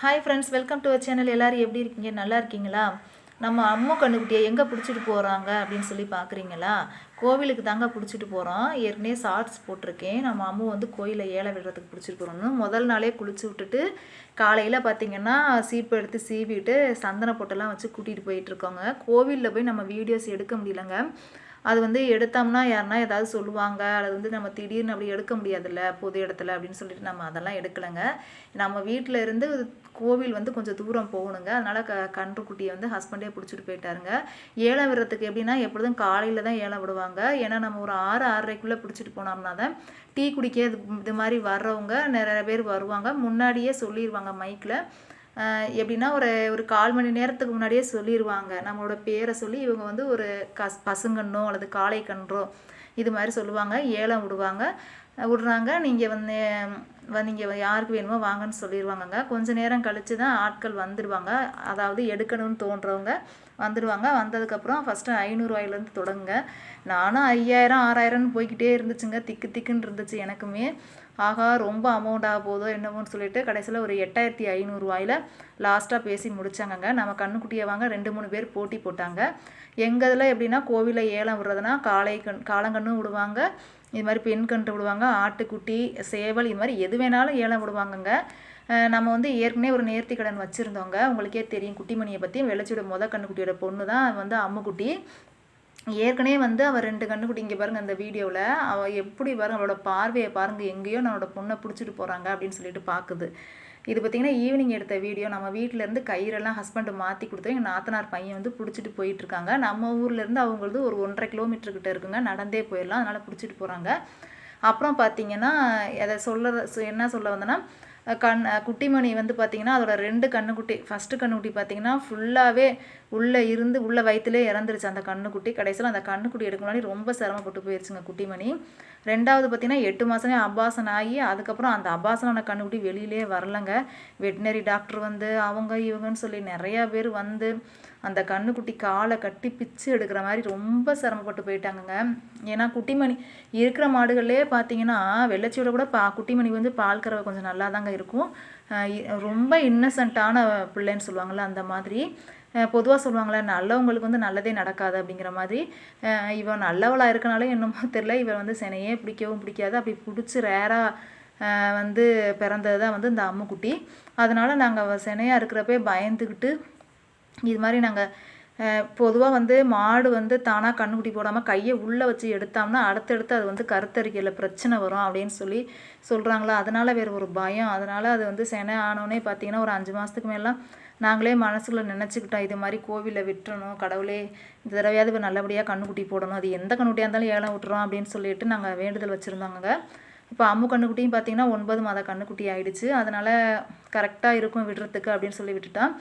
Hi friends, welcome to our channel. எல்லோரும் எப்படி இருக்கீங்க? நல்லா இருக்கீங்களா? நம்ம அம்மு கண்ணுக்குட்டியை எங்கே பிடிச்சிட்டு போகிறாங்க அப்படின்னு சொல்லி பார்க்குறீங்களா? கோவிலுக்கு தாங்க பிடிச்சிட்டு போகிறோம். ஏற்கனவே ஷார்ட்ஸ் போட்டிருக்கேன். நம்ம அம்மு வந்து கோயிலை ஏழை விடுறதுக்கு பிடிச்சிட்டு போகிறோம்னு. முதல் நாளே குளிச்சு விட்டுட்டு காலையில் பார்த்திங்கன்னா சீப்பு எடுத்து சீவிட்டு சந்தன பொட்டெல்லாம் வச்சு கூட்டிகிட்டு போயிட்டுருக்கோங்க. கோவிலில் போய் நம்ம வீடியோஸ் எடுக்க முடியலங்க. அது வந்து எடுத்தோம்னா யாருன்னா ஏதாவது சொல்லுவாங்க, அல்லது வந்து நம்ம திடீர்னு அப்படி எடுக்க முடியாதுல்ல பொது இடத்துல அப்படின்னு சொல்லிட்டு நம்ம அதெல்லாம் எடுக்கலைங்க. நம்ம வீட்டில் இருந்து கோவில் வந்து கொஞ்சம் தூரம் போகணுங்க. அதனால் கன்றுக்குட்டியை வந்து ஹஸ்பண்டே பிடிச்சிட்டு போயிட்டாருங்க. ஏலம் விடுறதுக்கு எப்படின்னா எப்பொழுதும் காலையில் தான் ஏலம் விடுவாங்க. ஏன்னா நம்ம ஒரு 6-6:30க்குள்ளே பிடிச்சிட்டு போனோம்னா தான் டீ குடிக்க இது மாதிரி வர்றவங்க நிறைய பேர் வருவாங்க. முன்னாடியே சொல்லிடுவாங்க மைக்கில். எப்படின்னா ஒரு ஒரு 1/4 மணி நேரத்துக்கு முன்னாடியே சொல்லிடுவாங்க. நம்மளோட பேரை சொல்லி இவங்க வந்து ஒரு பசுங்கன்னோ அல்லது காளை கன்றோ இது மாதிரி சொல்லுவாங்க. ஏலம் விடுறாங்க. நீங்கள் யாருக்கு வேணுமோ வாங்கன்னு சொல்லிடுவாங்கங்க. கொஞ்சம் நேரம் கழித்து தான் ஆட்கள் வந்துடுவாங்க. அதாவது எடுக்கணும்னு தோன்றவங்க வந்துடுவாங்க. வந்ததுக்கப்புறம் ஃபஸ்ட்டு 500 தொடங்குங்க. நானும் 5000 6000ன்னு போய்கிட்டே இருந்துச்சுங்க. திக்குன்னு இருந்துச்சு எனக்குமே. ஆகா, ரொம்ப அமௌண்ட்டாக போதோ என்னமோன்னு சொல்லிட்டு கடைசியில் ஒரு 8500 லாஸ்ட்டாக பேசி முடித்தாங்கங்க. நம்ம கண்ணுக்குட்டியை வாங்க 2-3 பேர் போட்டி போட்டாங்க. எங்கள் இதில் எப்படின்னா கோவிலில் ஏலம் விடுறதுனா காளங்கன்றும் விடுவாங்க, இது மாதிரி பெண் கன்று விடுவாங்க, ஆட்டுக்குட்டி, சேவல், இது மாதிரி எது வேணாலும் ஏலம் விடுவாங்கங்க. நம்ம வந்து ஏற்கனவே ஒரு நேர்த்தி கடன் வச்சுருந்தோங்க. உங்களுக்கே தெரியும் குட்டிமணியை பற்றி. வெள்ளச்சியோட கண்ணுக்குட்டியோட பொண்ணு தான் வந்து அம்முக்குட்டி. ஏற்கனவே வந்து அவள் 2 கண்ணுக்குட்டி இங்கே பாருங்கள் அந்த வீடியோவில் அவள் எப்படி பாருங்கள், அவளோட பார்வையை பாருங்கள், எங்கேயோ நம்மளோட பொண்ணை பிடிச்சிட்டு போகிறாங்க அப்படின்னு சொல்லிட்டு பார்க்குது. இது பார்த்திங்கன்னா ஈவினிங் எடுத்த வீடியோ. நம்ம வீட்டிலேருந்து கயிறெல்லாம் ஹஸ்பண்டு மாற்றி கொடுத்து எங்கள் நாத்தனார் பையன் வந்து பிடிச்சிட்டு போயிட்டுருக்காங்க. நம்ம ஊர்லேருந்து அவங்களது ஒரு 1.5 கிலோமீட்டர்கிட்ட இருக்குங்க. நடந்தே போயிடலாம், அதனால் பிடிச்சிட்டு போகிறாங்க. அப்புறம் பார்த்திங்கன்னா அதை என்ன சொல்ல வந்தேன்னா, குட்டிமணி வந்து பார்த்திங்கன்னா அதோட 2 கண்ணுக்குட்டி, ஃபஸ்ட்டு கண்ணுக்குட்டி பார்த்திங்கன்னா ஃபுல்லாகவே உள்ள வயிற்றுலே இறந்துருச்சு அந்த கண்ணுக்குட்டி. கடைசியில் அந்த கண்ணுக்குட்டி எடுக்க முன்னாடி ரொம்ப சிரமப்பட்டு போயிடுச்சுங்க குட்டிமணி. 2வது பார்த்திங்கன்னா 8 மாதமே அபாசனம் ஆகி அதுக்கப்புறம் அந்த அபாசனான கண்ணுக்குட்டி வெளியிலே வரலங்க. வெட்டினரி டாக்டர் வந்து அவங்க இவங்கன்னு சொல்லி நிறையா பேர் வந்து அந்த கண்ணுக்குட்டி காலை கட்டி பிச்சு எடுக்கிற மாதிரி ரொம்ப சிரமப்பட்டு போயிட்டாங்கங்க. ஏன்னா குட்டிமணி இருக்கிற மாடுகள்லேயே பார்த்தீங்கன்னா வெள்ளச்சியோட கூட குட்டிமணி வந்து பால் கறவை கொஞ்சம் நல்லா தாங்க இருக்கும். ரொம்ப இன்னசென்ட்டான பிள்ளைன்னு சொல்லுவாங்கள்ல அந்த மாதிரி. பொதுவாக சொல்லுவாங்களே நல்லவங்களுக்கு வந்து நல்லதே நடக்காது அப்படிங்கிற மாதிரி. இவன் நல்லவளாக இருக்கனாலே என்னமோ தெரில, இவன் வந்து சினையே பிடிக்கவும் பிடிக்காது. அப்படி பிடிச்சி ரேராக வந்து பிறந்தது தான் வந்து இந்த அம்முக்குட்டி. அதனால் நாங்கள் சினையாக இருக்கிறப்பே பயந்துக்கிட்டு இது மாதிரி நாங்கள் பொதுவாக வந்து மாடு வந்து தானாக கண்ணுக்குட்டி போடாமல் கையை உள்ளே வச்சு எடுத்தோம்னா அடுத்தடுத்து அது வந்து கருத்தரிக்கையில் பிரச்சனை வரும் அப்படின்னு சொல்கிறாங்களா. அதனால் வேறு ஒரு பயம். அதனால் அது வந்து செனை ஆனோடனே பார்த்திங்கன்னா ஒரு 5 மாதத்துக்கு மேலாம் நாங்களே மனசுக்குள்ளே நினச்சிக்கிட்டோம், இது மாதிரி கோவிலில் விட்டுறணும், கடவுளே இந்த தடவையாவது நல்லபடியாக கண்ணுக்குட்டி போடணும், அது எந்த கண்ணுக்குட்டியாக இருந்தாலும் ஏலம் விட்டுறோம் அப்படின்னு சொல்லிட்டு நாங்கள் வேண்டுதல் வச்சுருந்தாங்க. இப்போ அம்மு கண்ணுக்குட்டியும் பார்த்திங்கன்னா 9 மாத கண்ணுக்குட்டி ஆகிடுச்சு. அதனால் கரெக்டாக இருக்கும் விடுறதுக்கு அப்படின்னு சொல்லி விட்டுட்டோம்.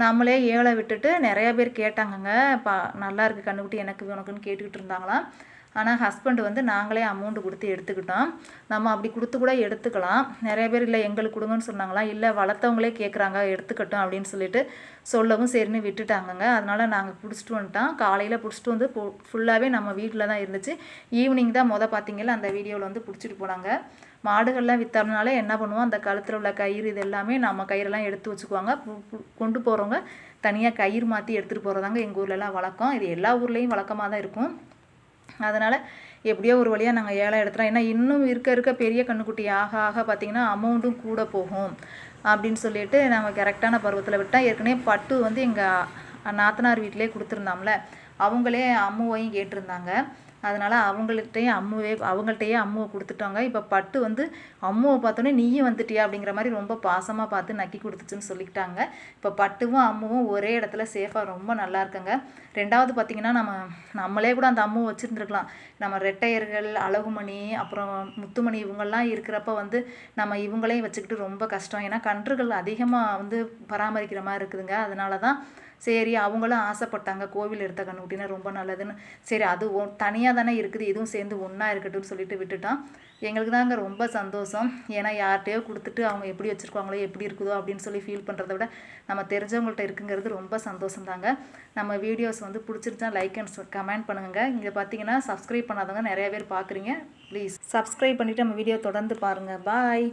நம்மளே ஏழை விட்டுட்டு நிறையா பேர் கேட்டாங்கங்க. நல்லா இருக்குது கண்ணுக்குட்டி எனக்கு உனக்குன்னு கேட்டுக்கிட்டு இருந்தாங்களாம். ஆனால் ஹஸ்பண்ட் வந்து நாங்களே அமௌண்ட்டு கொடுத்து எடுத்துக்கிட்டோம். நம்ம அப்படி கொடுத்து கூட எடுத்துக்கலாம். நிறைய பேர் இல்லை எங்களுக்கு கொடுங்கன்னு சொன்னாங்களாம். இல்லை வளர்த்தவங்களே கேட்குறாங்க எடுத்துக்கட்டும் அப்படின்னு சொல்லிட்டு சொல்லவும் சரின்னு விட்டுட்டாங்கங்க. அதனால் நாங்கள் பிடிச்சிட்டு வந்துட்டோம். காலையில் பிடிச்சிட்டு வந்து ஃபுல்லாகவே நம்ம வீட்டில் தான் இருந்துச்சு. ஈவினிங் தான் பார்த்திங்களா அந்த வீடியோவில் வந்து பிடிச்சிட்டு போனாங்க. மாடுகள்லாம் விற்றோம்னாலே என்ன பண்ணுவோம், அந்த கழுத்தில் உள்ள கயிறு இது எல்லாமே நம்ம கயிறெல்லாம் எடுத்து வச்சுக்குவாங்க. கொண்டு போகிறவங்க தனியாக கயிறு மாற்றி எடுத்துகிட்டு போகிறதாங்க எங்கள் ஊர்லலாம் வழக்கம். இது எல்லா ஊர்லேயும் வழக்கமாக தான் இருக்கும். அதனால் எப்படியோ ஒரு வழியாக நாங்கள் ஏலம் எடுத்துகிறோம். ஏன்னா இன்னும் இருக்க பெரிய கண்ணுக்குட்டி ஆக பார்த்திங்கன்னா அமௌண்ட்டும் கூட போகும் அப்படின்னு சொல்லிட்டு நாங்கள் கரெக்டான பருவத்தில் விட்டால். ஏற்கனவே பட்டு வந்து எங்கள் நாத்தனார் வீட்டிலே கொடுத்துருந்தோம்ல, அவங்களே அம்முவையும் கேட்டிருந்தாங்க. அதனால் அவங்கள்ட்டையே அம்முவை கொடுத்துட்டாங்க. இப்போ பட்டு வந்து அம்முவை பார்த்தோன்னே நீயும் வந்துட்டியா அப்படிங்கிற மாதிரி ரொம்ப பாசமாக பார்த்து நக்கி கொடுத்துச்சுன்னு சொல்லிக்கிட்டாங்க. இப்போ பட்டுவும் அம்முவும் ஒரே இடத்துல சேஃபாக ரொம்ப நல்லா இருக்குங்க. 2வது பார்த்திங்கன்னா நம்மளே கூட அந்த அம்முவை வச்சுருந்துருக்கலாம். நம்ம ரெட்டையர்கள், அழகுமணி, அப்புறம் முத்துமணி இவங்கெல்லாம் இருக்கிறப்ப வந்து நம்ம இவங்களையும் வச்சுக்கிட்டு ரொம்ப கஷ்டம். ஏன்னா கன்றுகள் அதிகமாக வந்து பராமரிக்கிற மாதிரி இருக்குதுங்க. அதனால தான் சரி அவங்களும் ஆசைப்பட்டாங்க கோவில் எடுத்த கண்ணுக்குட்டினா ரொம்ப நல்லதுன்னு. சரி அது தனியாக தானே இருக்குது, இதுவும் சேர்ந்து ஒன்றா இருக்கட்டும்னு சொல்லிட்டு விட்டுட்டோம். எங்களுக்கு தாங்க ரொம்ப சந்தோஷம். ஏன்னா யார்கிட்டையோ கொடுத்துட்டு அவங்க எப்படி வச்சுருக்காங்களோ எப்படி இருக்குதோ அப்படின்னு சொல்லி ஃபீல் பண்ணுறத விட நம்ம தெரிஞ்சவங்கள்ட்ட இருக்குங்கிறது ரொம்ப சந்தோஷம் தாங்க. நம்ம வீடியோஸ் வந்து பிடிச்சிருந்தா லைக் அண்ட் கமெண்ட் பண்ணுங்க. இங்கே பார்த்தீங்கன்னா சப்ஸ்கிரைப் பண்ணாதவங்க நிறைய பேர் பார்க்குறீங்க. ப்ளீஸ் சப்ஸ்கிரைப் பண்ணிவிட்டு நம்ம வீடியோ தொடர்ந்து பாருங்கள். பாய்.